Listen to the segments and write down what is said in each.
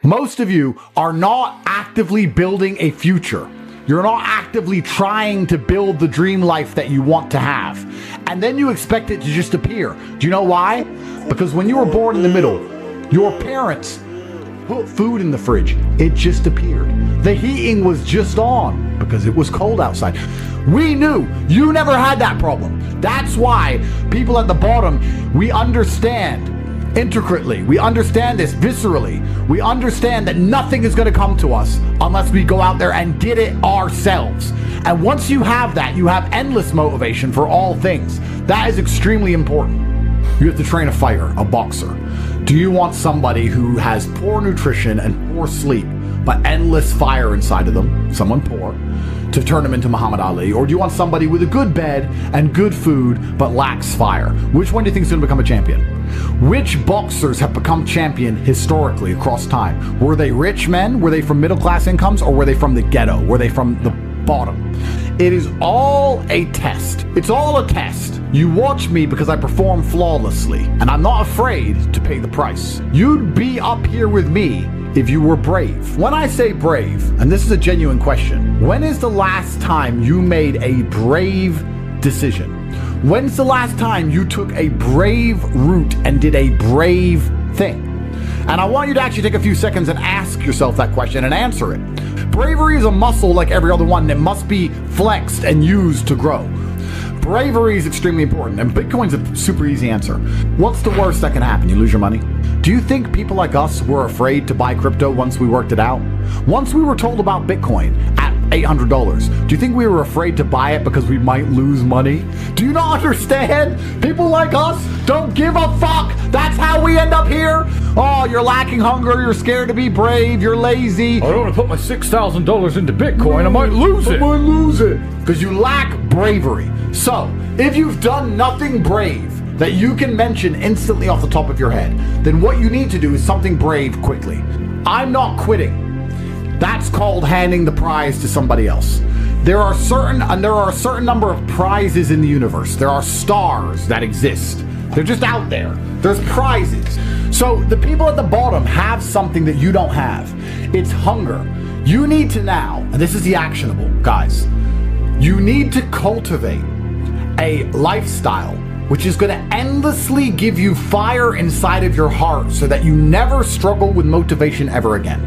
Most of you are not actively building a future. You're not actively trying to build the dream life that you want to have. And then you expect it to just appear. Do you know why? Because when you were born in the middle, your parents put food in the fridge. It just appeared. The heating was just on because it was cold outside. We knew you never had that problem. That's why people at the bottom, we understand intricately. We understand this viscerally. We understand that nothing is going to come to us unless we go out there and get it ourselves. And once you have that, you have endless motivation for all things. That is extremely important. You have to train a fighter, a boxer. Do you want somebody who has poor nutrition and poor sleep, but endless fire inside of them, someone poor, to turn them into Muhammad Ali? Or do you want somebody with a good bed and good food, but lacks fire? Which one do you think is going to become a champion? Which boxers have become champion historically across time? Were they rich men? Were they from middle class incomes? Or were they from the ghetto? Were they from the bottom? It is all a test. It's all a test. You watch me because I perform flawlessly, and I'm not afraid to pay the price. You'd be up here with me if you were brave. When I say brave, and this is a genuine question, when is the last time you made a brave decision? When's the last time you took a brave route and did a brave thing? And I want you to actually take a few seconds and ask yourself that question and answer it. Bravery is a muscle like every other one that must be flexed and used to grow. Bravery is extremely important, and Bitcoin's a super easy answer. What's the worst that can happen? You lose your money? Do you think people like us were afraid to buy crypto once we worked it out? Once we were told about Bitcoin at $800, do you think we were afraid to buy it because we might lose money? Do you not understand? People like us don't give a fuck. That's how we end up here. Oh, you're lacking hunger. You're scared to be brave. You're lazy. I don't want to put my $6,000 into Bitcoin. I might lose it. I might lose it. Because you lack bravery. So, if you've done nothing brave that you can mention instantly off the top of your head, then what you need to do is something brave quickly. I'm not quitting. That's called handing the prize to somebody else. There are a certain number of prizes in the universe. There are stars that exist. They're just out there. There's prizes. So the people at the bottom have something that you don't have. It's hunger. You need to now, and this is the actionable, guys, you need to cultivate a lifestyle which is going to endlessly give you fire inside of your heart so that you never struggle with motivation ever again.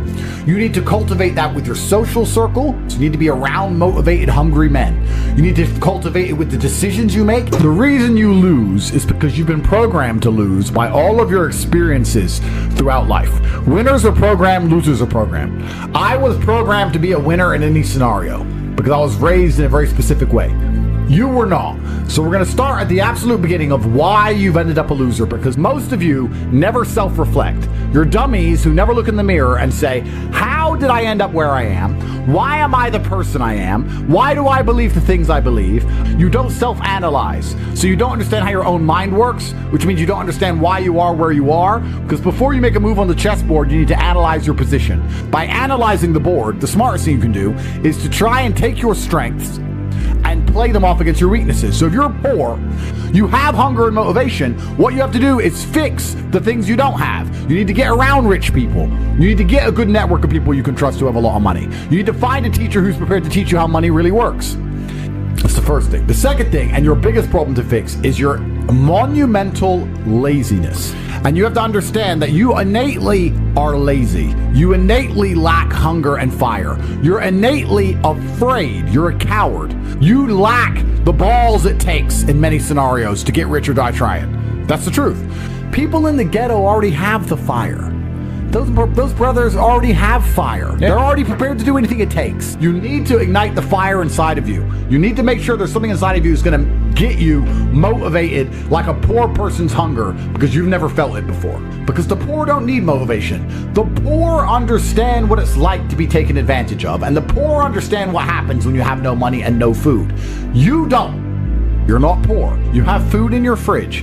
You need to cultivate that with your social circle. So you need to be around motivated, hungry men. You need to cultivate it with the decisions you make. The reason you lose is because you've been programmed to lose by all of your experiences throughout life. Winners are programmed, losers are programmed. I was programmed to be a winner in any scenario because I was raised in a very specific way. You were not. So we're going to start at the absolute beginning of why you've ended up a loser, because most of you never self-reflect. You're dummies who never look in the mirror and say, how did I end up where I am? Why am I the person I am? Why do I believe the things I believe? You don't self-analyze. So you don't understand how your own mind works, which means you don't understand why you are where you are. Because before you make a move on the chessboard, you need to analyze your position. By analyzing the board, the smartest thing you can do is to try and take your strengths and play them off against your weaknesses. So if you're poor, you have hunger and motivation, what you have to do is fix the things you don't have. You need to get around rich people. You need to get a good network of people you can trust who have a lot of money. You need to find a teacher who's prepared to teach you how money really works. That's the first thing. The second thing, and your biggest problem to fix, is your monumental laziness. And you have to understand that you innately are lazy. You innately lack hunger and fire. You're innately afraid. You're a coward. You lack the balls it takes in many scenarios to get rich or die trying. That's the truth. People in the ghetto already have the fire. Those brothers already have fire. They're already prepared to do anything it takes. You need to ignite the fire inside of you. You need to make sure there's something inside of you that's going to get you motivated like a poor person's hunger, because you've never felt it before. Because the poor don't need motivation. The poor understand what it's like to be taken advantage of, and the poor understand what happens when you have no money and no food. You don't. You're not poor. You have food in your fridge.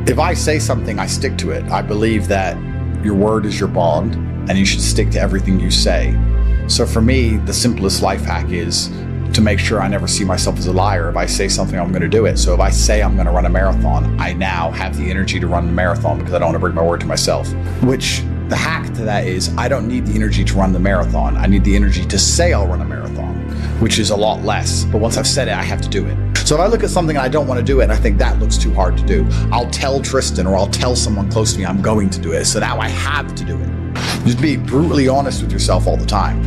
If I say something, I stick to it. I believe that your word is your bond, and you should stick to everything you say. So for me, the simplest life hack is to make sure I never see myself as a liar. If I say something, I'm going to do it. So if I say I'm going to run a marathon, I now have the energy to run a marathon because I don't want to break my word to myself, which the hack to that is I don't need the energy to run the marathon. I need the energy to say I'll run a marathon, which is a lot less. But once I've said it, I have to do it. So if I look at something and I don't want to do it, and I think that looks too hard to do, I'll tell Tristan or I'll tell someone close to me I'm going to do it. So now I have to do it. Just be brutally honest with yourself all the time.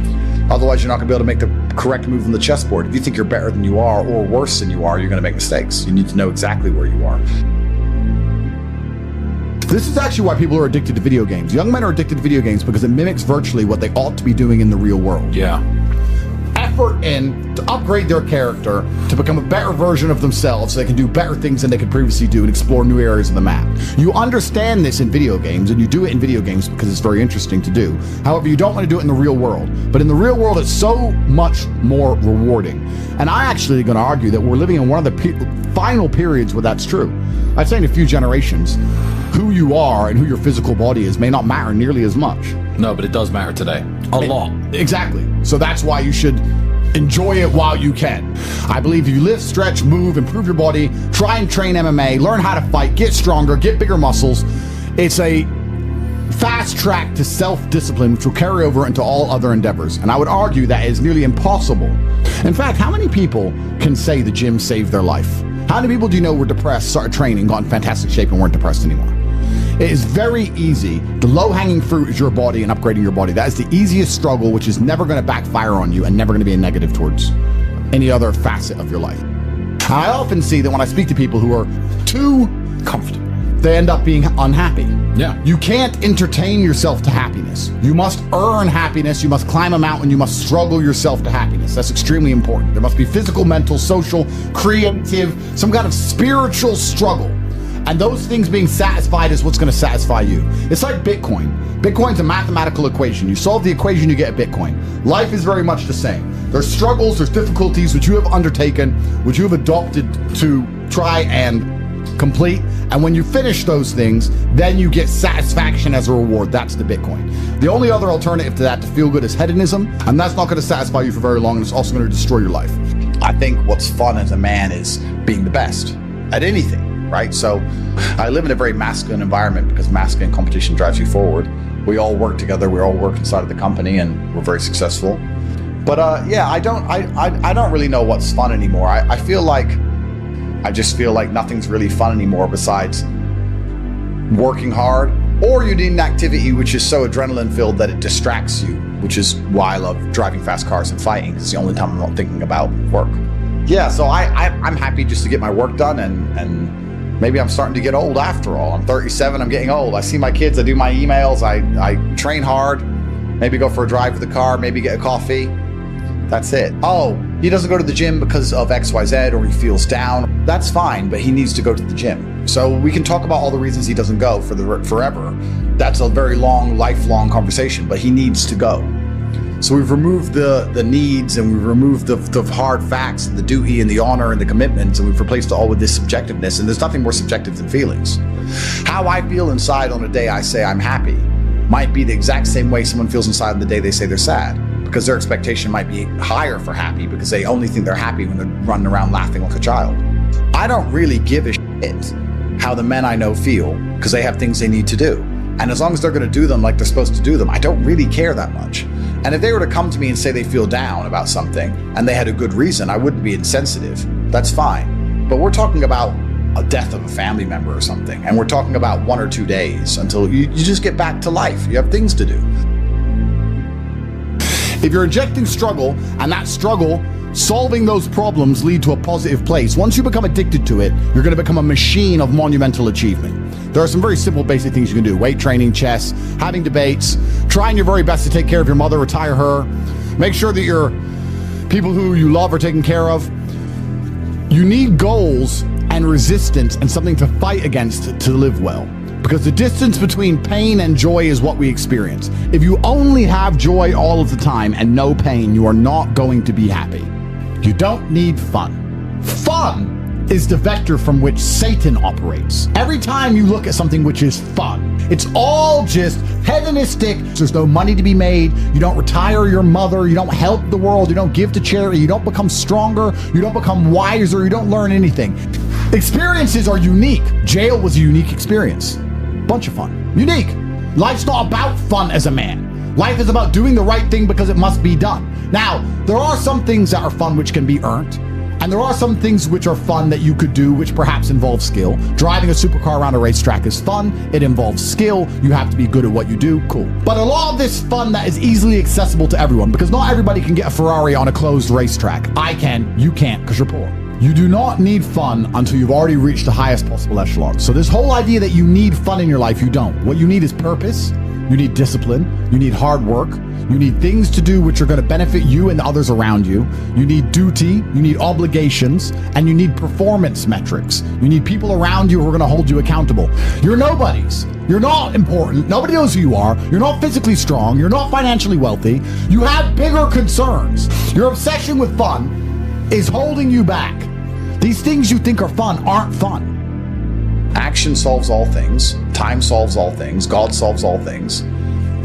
Otherwise, you're not going to be able to make the correct move on the chessboard. If you think you're better than you are or worse than you are, you're going to make mistakes. You need to know exactly where you are. This is actually why people are addicted to video games. Young men are addicted to video games because it mimics virtually what they ought to be doing in the real world. Yeah. Effort in to upgrade their character, to become a better version of themselves so they can do better things than they could previously do and explore new areas of the map. You understand this in video games, and you do it in video games because it's very interesting to do. However, you don't want to do it in the real world. But in the real world, it's so much more rewarding. And I actually going to argue that we're living in one of the final periods where that's true. I'd say in a few generations, who you are and who your physical body is may not matter nearly as much. No, but it does matter today. A lot. Exactly. So that's why you should enjoy it while you can. I believe if you lift, stretch, move, improve your body, try and train MMA, learn how to fight, get stronger, get bigger muscles, it's a fast track to self-discipline which will carry over into all other endeavors. And I would argue that is nearly impossible. In fact, how many people can say the gym saved their life? How many people do you know were depressed, started training, got in fantastic shape, and weren't depressed anymore? It is very easy. The low-hanging fruit is your body and upgrading your body. That is the easiest struggle, which is never going to backfire on you and never going to be a negative towards any other facet of your life. I often see that when I speak to people who are too comfortable, they end up being unhappy. Yeah. You can't entertain yourself to happiness. You must earn happiness. You must climb a mountain. You must struggle yourself to happiness. That's extremely important. There must be physical, mental, social, creative, some kind of spiritual struggle. And those things being satisfied is what's going to satisfy you. It's like Bitcoin. Bitcoin's a mathematical equation. You solve the equation, you get a Bitcoin. Life is very much the same. There's struggles, there's difficulties which you have undertaken, which you have adopted to try and complete. And when you finish those things, then you get satisfaction as a reward. That's the Bitcoin. The only other alternative to that to feel good is hedonism, and that's not going to satisfy you for very long, and it's also going to destroy your life. I think what's fun as a man is being the best at anything. Right? So I live in a very masculine environment because masculine competition drives you forward. We all work together. We all work inside of the company and we're very successful. But yeah, I don't really know what's fun anymore. I just feel like nothing's really fun anymore besides working hard, or you need an activity which is so adrenaline filled that it distracts you, which is why I love driving fast cars and fighting, because it's the only time I'm not thinking about work. Yeah, so I'm happy just to get my work done, and maybe I'm starting to get old after all. I'm 37, I'm getting old. I see my kids, I do my emails, I train hard, maybe go for a drive with the car, maybe get a coffee. That's it. Oh, he doesn't go to the gym because of XYZ or he feels down. That's fine, but he needs to go to the gym. So we can talk about all the reasons he doesn't go for forever. That's a very long, lifelong conversation, but he needs to go. So we've removed the needs, and we've removed the hard facts, the duty and the honor and the commitments, and we've replaced it all with this subjectiveness. And there's nothing more subjective than feelings. How I feel inside on a day I say I'm happy might be the exact same way someone feels inside on the day they say they're sad, because their expectation might be higher for happy because they only think they're happy when they're running around laughing like a child. I don't really give a shit how the men I know feel because they have things they need to do. And as long as they're going to do them like they're supposed to do them, I don't really care that much. And if they were to come to me and say they feel down about something and they had a good reason, I wouldn't be insensitive. That's fine. But we're talking about a death of a family member or something, and we're talking about 1 or 2 days until you just get back to life. You have things to do. If you're injecting struggle, and that struggle, solving those problems lead to a positive place, once you become addicted to it, you're going to become a machine of monumental achievement. There are some very simple basic things you can do. Weight training, chess, having debates, trying your very best to take care of your mother, retire her, make sure that your people who you love are taken care of. You need goals and resistance and something to fight against to live well. Because the distance between pain and joy is what we experience. If you only have joy all of the time and no pain, you are not going to be happy. You don't need fun. Fun is the vector from which Satan operates. Every time you look at something which is fun, it's all just hedonistic. There's no money to be made. You don't retire your mother. You don't help the world. You don't give to charity. You don't become stronger. You don't become wiser. You don't learn anything. Experiences are unique. Jail was a unique experience. Bunch of fun. Unique. Life's not about fun as a man. Life is about doing the right thing because it must be done. Now, there are some things that are fun which can be earned. And there are some things which are fun that you could do, which perhaps involve skill. Driving a supercar around a racetrack is fun. It involves skill. You have to be good at what you do. Cool. But a lot of this fun that is easily accessible to everyone, because not everybody can get a Ferrari on a closed racetrack. I can, you can't, because you're poor. You do not need fun until you've already reached the highest possible echelon. So this whole idea that you need fun in your life, you don't. What you need is purpose. You need discipline. You need hard work. You need things to do which are going to benefit you and the others around you. You need duty. You need obligations. And you need performance metrics. You need people around you who are going to hold you accountable. You're nobodies. You're not important. Nobody knows who you are. You're not physically strong. You're not financially wealthy. You have bigger concerns. Your obsession with fun is holding you back. These things you think are fun aren't fun. Action solves all things. Time solves all things. God solves all things.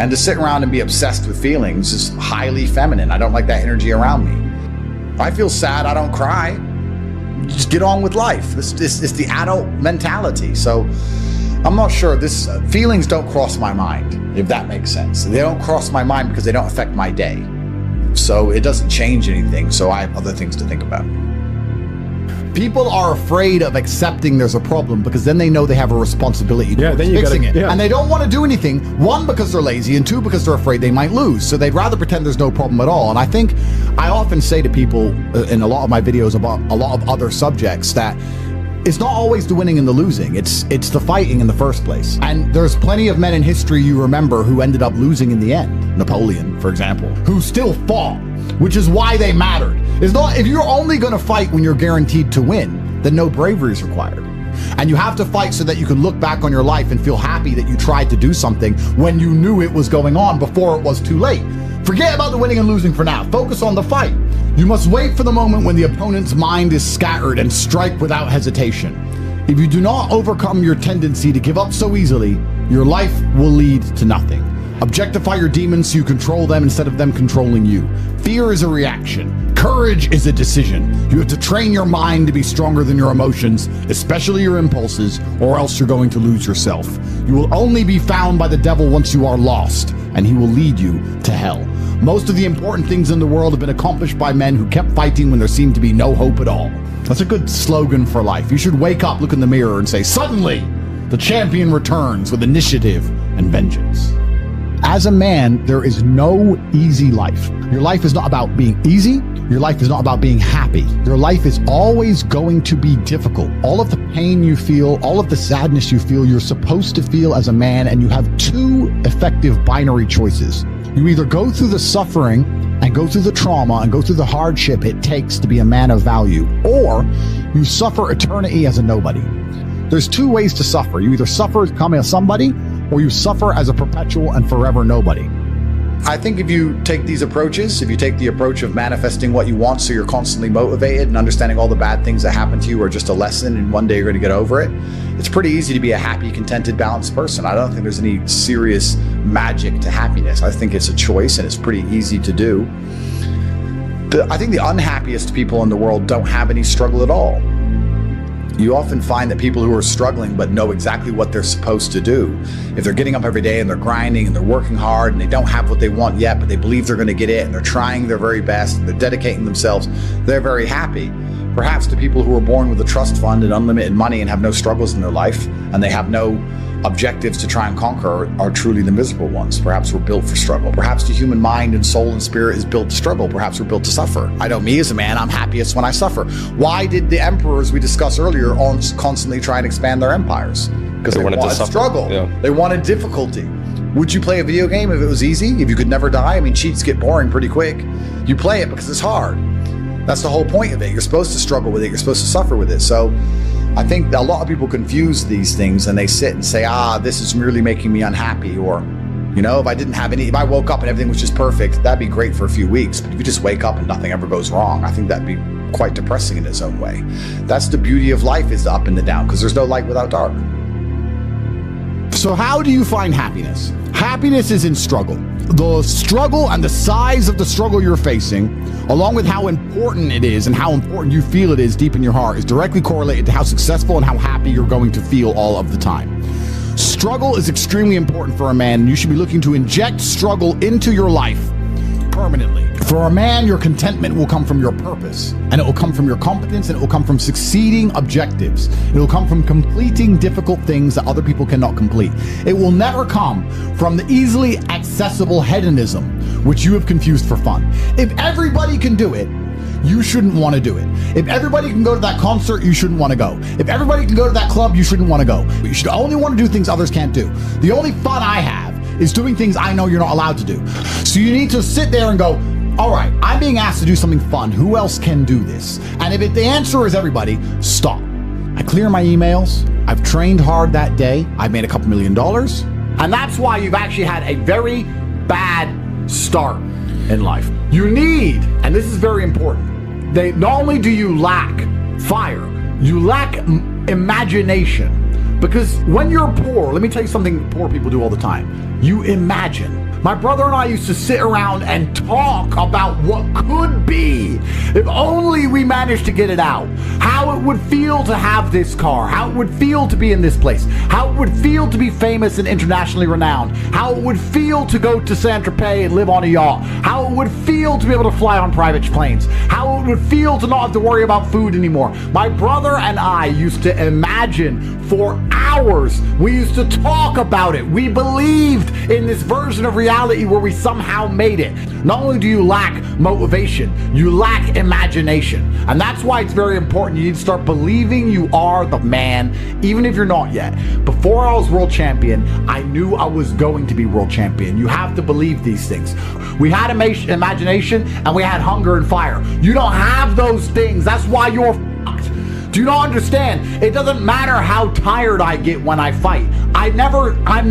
And to sit around and be obsessed with feelings is highly feminine. I don't like that energy around me. If I feel sad, I don't cry. Just get on with life. It's the adult mentality. So I'm not sure. Feelings don't cross my mind, if that makes sense. They don't cross my mind because they don't affect my day. So it doesn't change anything. So I have other things to think about. People are afraid of accepting there's a problem because then they know they have a responsibility towards fixing it. Yeah. And they don't want to do anything, one, because they're lazy, and two, because they're afraid they might lose. So they'd rather pretend there's no problem at all. And I think I often say to people in a lot of my videos about a lot of other subjects that it's not always the winning and the losing. It's the fighting in the first place. And there's plenty of men in history you remember who ended up losing in the end. Napoleon, for example, who still fought, which is why they mattered. It's not, if you're only going to fight when you're guaranteed to win, then no bravery is required. And you have to fight so that you can look back on your life and feel happy that you tried to do something when you knew it was going on before it was too late. Forget about the winning and losing for now. Focus on the fight. You must wait for the moment when the opponent's mind is scattered and strike without hesitation. If you do not overcome your tendency to give up so easily, your life will lead to nothing. Objectify your demons so you control them instead of them controlling you. Fear is a reaction. Courage is a decision. You have to train your mind to be stronger than your emotions, especially your impulses, or else you're going to lose yourself. You will only be found by the devil once you are lost, and he will lead you to hell. Most of the important things in the world have been accomplished by men who kept fighting when there seemed to be no hope at all. That's a good slogan for life. You should wake up, look in the mirror, and say, suddenly, the champion returns with initiative and vengeance. As a man, there is no easy life. Your life is not about being easy. Your life is not about being happy. Your life is always going to be difficult. All of the pain you feel, all of the sadness you feel, you're supposed to feel as a man, and you have two effective binary choices. You either go through the suffering and go through the trauma and go through the hardship it takes to be a man of value, or you suffer eternity as a nobody. There's two ways to suffer. You either suffer as becoming a somebody, or you suffer as a perpetual and forever nobody. I think if you take these approaches, if you take the approach of manifesting what you want so you're constantly motivated and understanding all the bad things that happen to you are just a lesson and one day you're going to get over it, it's pretty easy to be a happy, contented, balanced person. I don't think there's any serious magic to happiness. I think it's a choice and it's pretty easy to do. I think the unhappiest people in the world don't have any struggle at all. You often find that people who are struggling but know exactly what they're supposed to do, if they're getting up every day and they're grinding and they're working hard and they don't have what they want yet, but they believe they're going to get it and they're trying their very best, and they're dedicating themselves, they're very happy. Perhaps the people who are born with a trust fund and unlimited money and have no struggles in their life and they have no objectives to try and conquer are truly the miserable ones. Perhaps we're built for struggle. Perhaps the human mind and soul and spirit is built to struggle. Perhaps we're built to suffer. I know me as a man, I'm happiest when I suffer. Why did the emperors we discussed earlier constantly try and expand their empires? Because they wanted to struggle. Yeah. They wanted difficulty. Would you play a video game if it was easy? If you could never die? I mean, cheats get boring pretty quick. You play it because it's hard. That's the whole point of it. You're supposed to struggle with it. You're supposed to suffer with it. So I think a lot of people confuse these things and they sit and say, this is merely making me unhappy. Or, if I woke up and everything was just perfect, that'd be great for a few weeks. But if you just wake up and nothing ever goes wrong, I think that'd be quite depressing in its own way. That's the beauty of life, is the up and the down, because there's no light without dark. So how do you find happiness? Happiness is in struggle. The struggle and the size of the struggle you're facing, along with how important it is and how important you feel it is deep in your heart, is directly correlated to how successful and how happy you're going to feel all of the time. Struggle is extremely important for a man, and you should be looking to inject struggle into your life permanently. For a man, your contentment will come from your purpose, and it will come from your competence, and it will come from succeeding objectives. It will come from completing difficult things that other people cannot complete. It will never come from the easily accessible hedonism, which you have confused for fun. If everybody can do it, you shouldn't want to do it. If everybody can go to that concert, you shouldn't want to go. If everybody can go to that club, you shouldn't want to go. You should only want to do things others can't do. The only fun I have is doing things I know you're not allowed to do. So you need to sit there and go, all right, I'm being asked to do something fun. Who else can do this? And if the answer is everybody, stop. I clear my emails. I've trained hard that day. I've made a couple $1 million. And that's why you've actually had a very bad start in life. You need, and this is very important, not only do you lack fire, you lack imagination. Because when you're poor, let me tell you something poor people do all the time. You imagine. My brother and I used to sit around and talk about what could be if only we managed to get it out. How it would feel to have this car, how it would feel to be in this place, how it would feel to be famous and internationally renowned, how it would feel to go to Saint-Tropez and live on a yacht, how it would feel to be able to fly on private planes, how it would feel to not have to worry about food anymore. My brother and I used to imagine for hours. We used to talk about it. We believed in this version of reality where we somehow made it. Not only do you lack motivation, you lack imagination. And that's why it's very important. You need to start believing you are the man, even if you're not yet. Before I was world champion, I knew I was going to be world champion. You have to believe these things. We had imagination and we had hunger and fire. You don't have those things. That's why you're fucked. Do you not understand? It doesn't matter how tired I get when I fight. I'm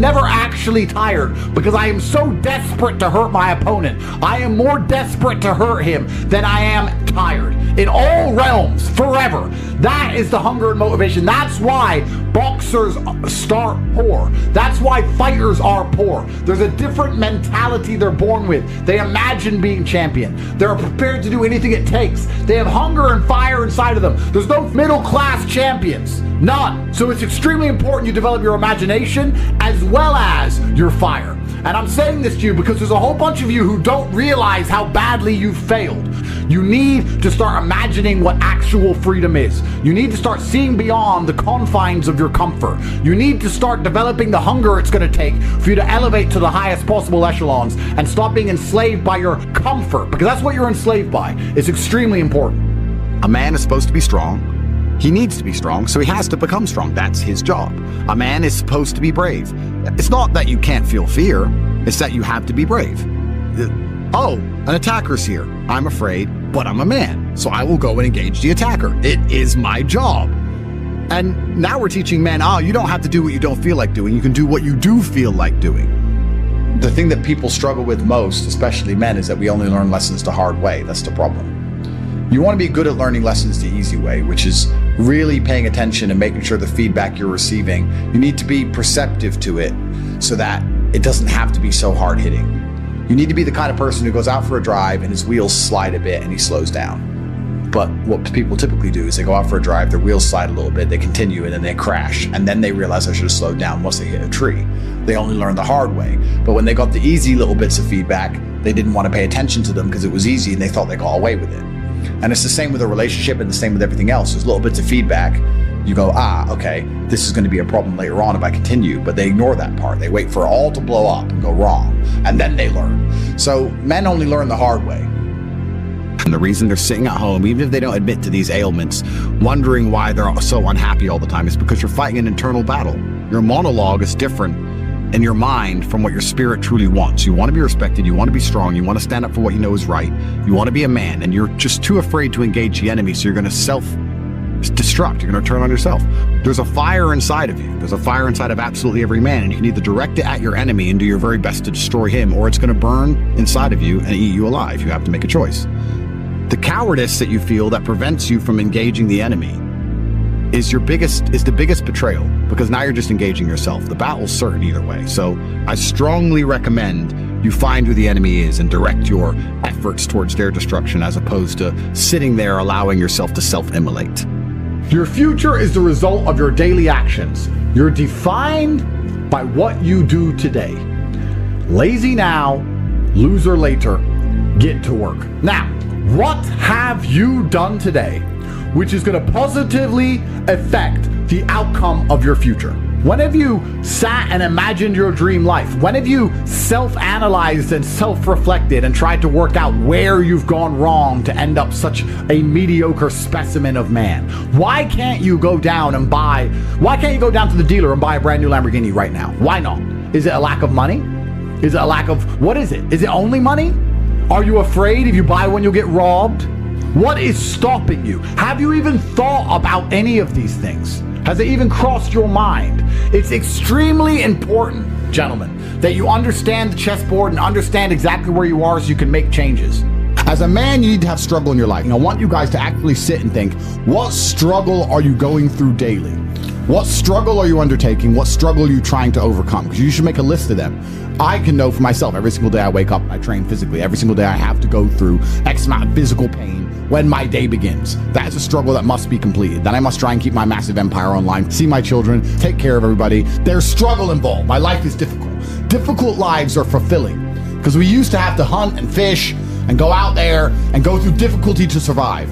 never actually tired because I am so desperate to hurt my opponent. I am more desperate to hurt him than I am tired. In all realms, forever. That is the hunger and motivation. That's why boxers start poor. That's why fighters are poor. There's a different mentality they're born with. They imagine being champion. They're prepared to do anything it takes. They have hunger and fire inside of them. There's no middle class champions. None. So it's extremely important you develop your imagination as well as your fire. And I'm saying this to you because there's a whole bunch of you who don't realize how badly you've failed. You need to start imagining what actual freedom is. You need to start seeing beyond the confines of your comfort. You need to start developing the hunger it's going to take for you to elevate to the highest possible echelons and stop being enslaved by your comfort, because that's what you're enslaved by. It's extremely important. A man is supposed to be strong. He needs to be strong, so he has to become strong. That's his job. A man is supposed to be brave. It's not that you can't feel fear, it's that you have to be brave. Oh, an attacker's here. I'm afraid, but I'm a man, so I will go and engage the attacker. It is my job. And now we're teaching men, you don't have to do what you don't feel like doing. You can do what you do feel like doing. The thing that people struggle with most, especially men, is that we only learn lessons the hard way. That's the problem. You want to be good at learning lessons the easy way, which is really paying attention and making sure the feedback you're receiving, you need to be perceptive to it so that it doesn't have to be so hard hitting. You need to be the kind of person who goes out for a drive and his wheels slide a bit and he slows down. But what people typically do is they go out for a drive, their wheels slide a little bit, they continue, and then they crash. And then they realize I should have slowed down once they hit a tree. They only learn the hard way. But when they got the easy little bits of feedback, they didn't want to pay attention to them because it was easy and they thought they got away with it. And it's the same with a relationship and the same with everything else. There's little bits of feedback. You go, okay, this is going to be a problem later on if I continue. But they ignore that part. They wait for it all to blow up and go wrong. And then they learn. So men only learn the hard way. And the reason they're sitting at home, even if they don't admit to these ailments, wondering why they're so unhappy all the time, is because you're fighting an internal battle. Your monologue is different in your mind from what your spirit truly wants. You want to be respected, you want to be strong, you want to stand up for what you know is right, you want to be a man, and you're just too afraid to engage the enemy, so you're going to self-destruct, you're going to turn on yourself. There's a fire inside of you. There's a fire inside of absolutely every man, and you can either direct it at your enemy and do your very best to destroy him, or it's going to burn inside of you and eat you alive. You have to make a choice. The cowardice that you feel that prevents you from engaging the enemy is the biggest betrayal, because now you're just engaging yourself. The battle's certain either way. So I strongly recommend you find who the enemy is and direct your efforts towards their destruction, as opposed to sitting there allowing yourself to self-immolate. Your future is the result of your daily actions. You're defined by what you do today. Lazy now, loser later. Get to work. Now, what have you done today which is going to positively affect the outcome of your future? When have you sat and imagined your dream life? When have you self-analyzed and self-reflected and tried to work out where you've gone wrong to end up such a mediocre specimen of man? Why can't you go down to the dealer and buy a brand new Lamborghini right now? Why not? Is it a lack of money? Is it a lack of, what is it? Is it only money? Are you afraid if you buy one you'll get robbed? What is stopping you? Have you even thought about any of these things? Has it even crossed your mind? It's extremely important, gentlemen, that you understand the chessboard and understand exactly where you are so you can make changes. As a man, you need to have struggle in your life. And I want you guys to actually sit and think, what struggle are you going through daily? What struggle are you undertaking? What struggle are you trying to overcome? Because you should make a list of them. I can know for myself, every single day I wake up and I train physically. Every single day I have to go through X amount of physical pain when my day begins. That is a struggle that must be completed. Then I must try and keep my massive empire online, see my children, take care of everybody. There's struggle involved. My life is difficult. Difficult lives are fulfilling because we used to have to hunt and fish and go out there and go through difficulty to survive.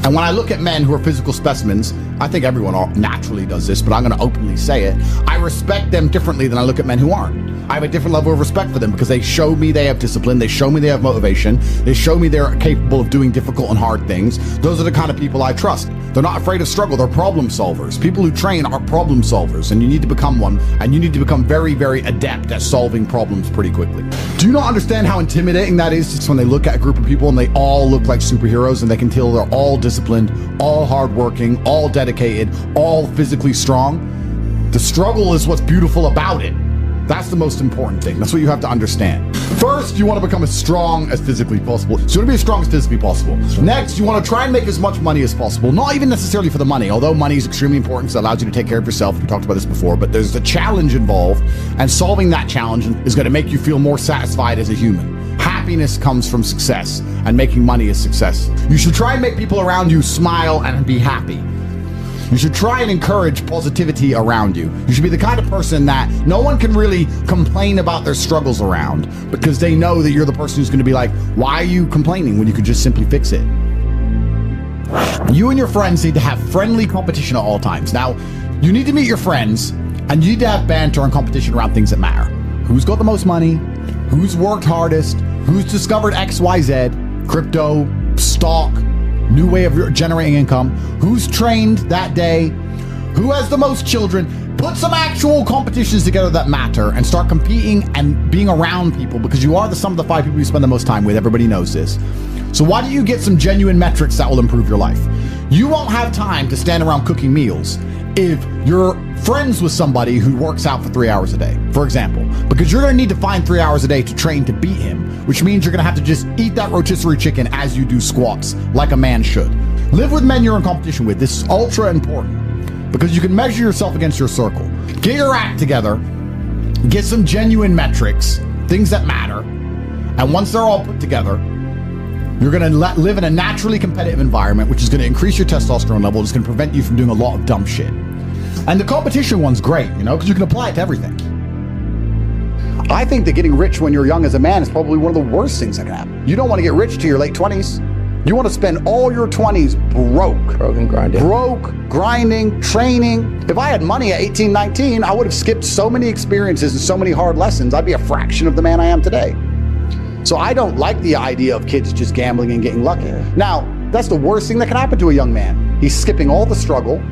And when I look at men who are physical specimens, I think everyone naturally does this, but I'm going to openly say it. I respect them differently than I look at men who aren't. I have a different level of respect for them because they show me they have discipline. They show me they have motivation. They show me they're capable of doing difficult and hard things. Those are the kind of people I trust. They're not afraid of struggle. They're problem solvers. People who train are problem solvers, and you need to become one, and you need to become very, very adept at solving problems pretty quickly. Do you not understand how intimidating that is just when they look at a group of people and they all look like superheroes and they can tell they're all disciplined, all hardworking, all dedicated, all physically strong? The struggle is what's beautiful about it. That's the most important thing. That's what you have to understand. First, you want to become as strong as physically possible. So you want to be as strong as physically possible. Next, you want to try and make as much money as possible. Not even necessarily for the money, although money is extremely important because it allows you to take care of yourself. We talked about this before, but there's a challenge involved, and solving that challenge is going to make you feel more satisfied as a human. Happiness comes from success, and making money is success. You should try and make people around you smile and be happy. You should try and encourage positivity around you. You should be the kind of person that no one can really complain about their struggles around because they know that you're the person who's going to be like, why are you complaining when you could just simply fix it? You and your friends need to have friendly competition at all times. Now, you need to meet your friends and you need to have banter and competition around things that matter. Who's got the most money? Who's worked hardest? Who's discovered XYZ, crypto, stock, new way of generating income, who's trained that day, who has the most children. Put some actual competitions together that matter and start competing and being around people because you are the sum of the 5 people you spend the most time with. Everybody knows this. So why don't you get some genuine metrics that will improve your life? You won't have time to stand around cooking meals if you're friends with somebody who works out for 3 hours a day, for example, because you're going to need to find 3 hours a day to train to beat him, which means you're going to have to just eat that rotisserie chicken as you do squats, like a man should. Live with men you're in competition with. This is ultra important because you can measure yourself against your circle. Get your act together, get some genuine metrics, things that matter, and once they're all put together, you're going to live in a naturally competitive environment, which is going to increase your testosterone level. It's going to prevent you from doing a lot of dumb shit. And the competition one's great, because you can apply it to everything. I think that getting rich when you're young as a man is probably one of the worst things that can happen. You don't want to get rich to your late 20s. You want to spend all your 20s broke. Broke and grinding. Broke, grinding, training. If I had money at 18, 19, I would have skipped so many experiences and so many hard lessons. I'd be a fraction of the man I am today. So I don't like the idea of kids just gambling and getting lucky. Now, that's the worst thing that can happen to a young man. He's skipping all the struggle,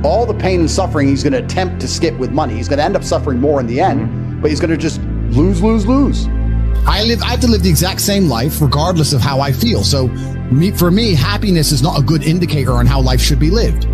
all the pain and suffering he's going to attempt to skip with money. He's going to end up suffering more in the end, but he's going to just lose. I have to live the exact same life regardless of how I feel. So for me, happiness is not a good indicator on how life should be lived.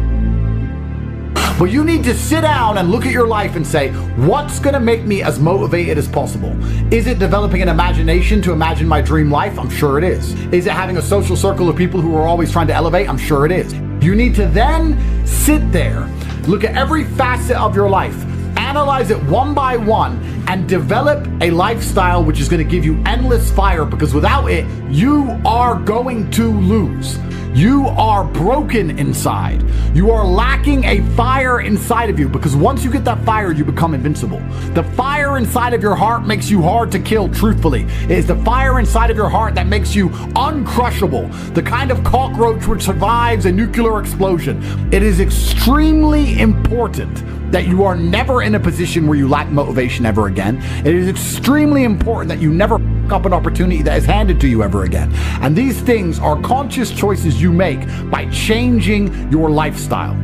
But you need to sit down and look at your life and say, what's going to make me as motivated as possible? Is it developing an imagination to imagine my dream life? I'm sure it is. Is it having a social circle of people who are always trying to elevate? I'm sure it is. You need to then sit there, look at every facet of your life, analyze it one by one, and develop a lifestyle which is going to give you endless fire, because without it, you are going to lose. You are broken inside. You are lacking a fire inside of you, because once you get that fire, you become invincible. The fire inside of your heart makes you hard to kill, truthfully. It is the fire inside of your heart that makes you uncrushable, the kind of cockroach which survives a nuclear explosion. It is extremely important that you are never in a position where you lack motivation ever again. It is extremely important that you never up an opportunity that is handed to you ever again. And these things are conscious choices you make by changing your lifestyle.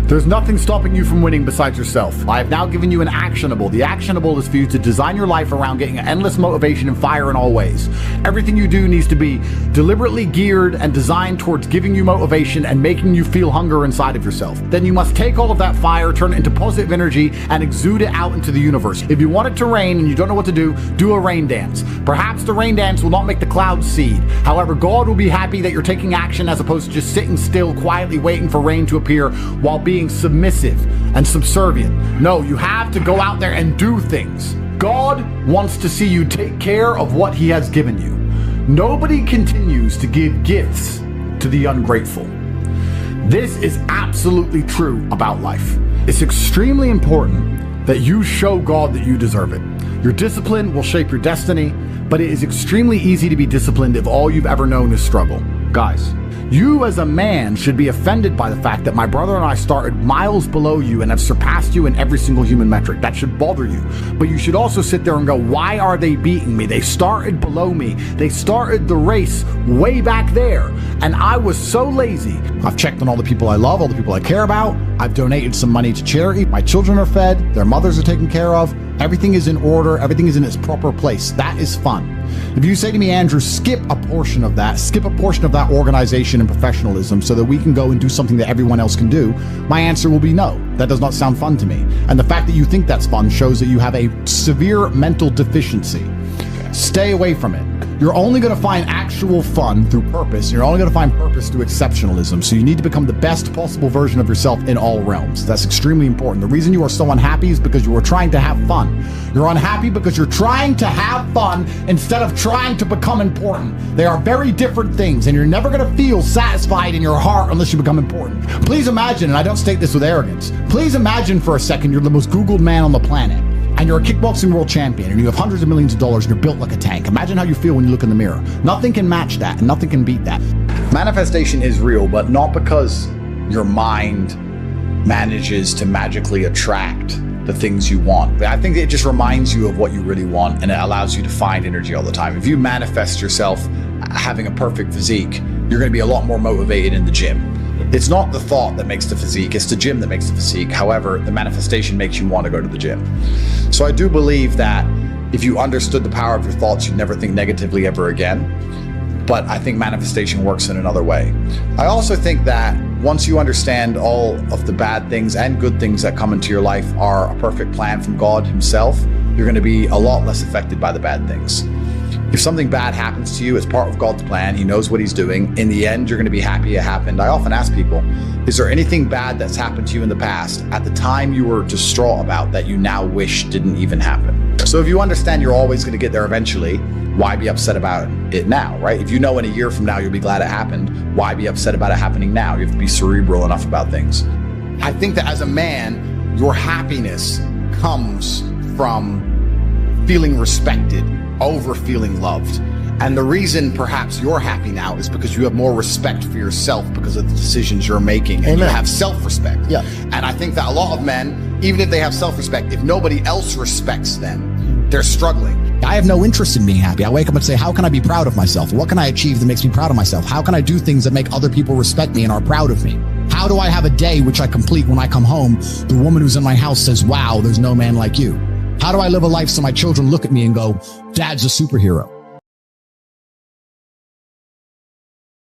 There's nothing stopping you from winning besides yourself. I have now given you an actionable. The actionable is for you to design your life around getting endless motivation and fire in all ways. Everything you do needs to be deliberately geared and designed towards giving you motivation and making you feel hunger inside of yourself. Then you must take all of that fire, turn it into positive energy, and exude it out into the universe. If you want it to rain and you don't know what to do a rain dance. Perhaps the rain dance will not make the clouds cede. However, God will be happy that you're taking action as opposed to just sitting still, quietly waiting for rain to appear while being submissive and subservient. No, you have to go out there and do things. God wants to see you take care of what He has given you. Nobody continues to give gifts to the ungrateful. This is absolutely true about life. It's extremely important that you show God that you deserve it. Your discipline will shape your destiny, but it is extremely easy to be disciplined if all you've ever known is struggle. Guys, you as a man should be offended by the fact that my brother and I started miles below you and have surpassed you in every single human metric. That should bother you. But you should also sit there and go, why are they beating me? They started below me. They started the race way back there. And I was so lazy. I've checked on all the people I love, all the people I care about. I've donated some money to charity. My children are fed. Their mothers are taken care of. Everything is in order. Everything is in its proper place. That is fun. If you say to me, Andrew, skip a portion of that organization and professionalism so that we can go and do something that everyone else can do, my answer will be no. That does not sound fun to me. And the fact that you think that's fun shows that you have a severe mental deficiency. Stay away from it. You're only going to find actual fun through purpose. You're only going to find purpose through exceptionalism. So you need to become the best possible version of yourself in all realms. That's extremely important. The reason you are so unhappy is because you are trying to have fun. You're unhappy because you're trying to have fun instead of trying to become important. They are very different things, and you're never going to feel satisfied in your heart unless you become important. Please imagine, and I don't state this with arrogance, please imagine for a second you're the most Googled man on the planet. And you're a kickboxing world champion, and you have hundreds of millions of dollars, and you're built like a tank. Imagine how you feel when you look in the mirror. Nothing can match that, and nothing can beat that. Manifestation is real, but not because your mind manages to magically attract the things you want. I think it just reminds you of what you really want, and it allows you to find energy all the time. If you manifest yourself having a perfect physique, you're going to be a lot more motivated in the gym. It's not the thought that makes the physique, it's the gym that makes the physique. However, the manifestation makes you want to go to the gym. So I do believe that if you understood the power of your thoughts, you'd never think negatively ever again. But I think manifestation works in another way. I also think that once you understand all of the bad things and good things that come into your life are a perfect plan from God Himself, you're going to be a lot less affected by the bad things. If something bad happens to you, it's part of God's plan. He knows what He's doing. In the end, you're going to be happy it happened. I often ask people, is there anything bad that's happened to you in the past at the time you were distraught about that you now wish didn't even happen? So if you understand you're always going to get there eventually, why be upset about it now, right? If you know in a year from now you'll be glad it happened, why be upset about it happening now? You have to be cerebral enough about things. I think that as a man, your happiness comes from feeling respected over feeling loved. And the reason perhaps you're happy now is because you have more respect for yourself because of the decisions you're making. And you have self-respect. Yeah. And I think that a lot of men, even if they have self-respect, if nobody else respects them, they're struggling. I have no interest in being happy. I wake up and say, how can I be proud of myself? What can I achieve that makes me proud of myself? How can I do things that make other people respect me and are proud of me? How do I have a day which I complete when I come home? The woman who's in my house says, wow, there's no man like you. How do I live a life so my children look at me and go, Dad's a superhero?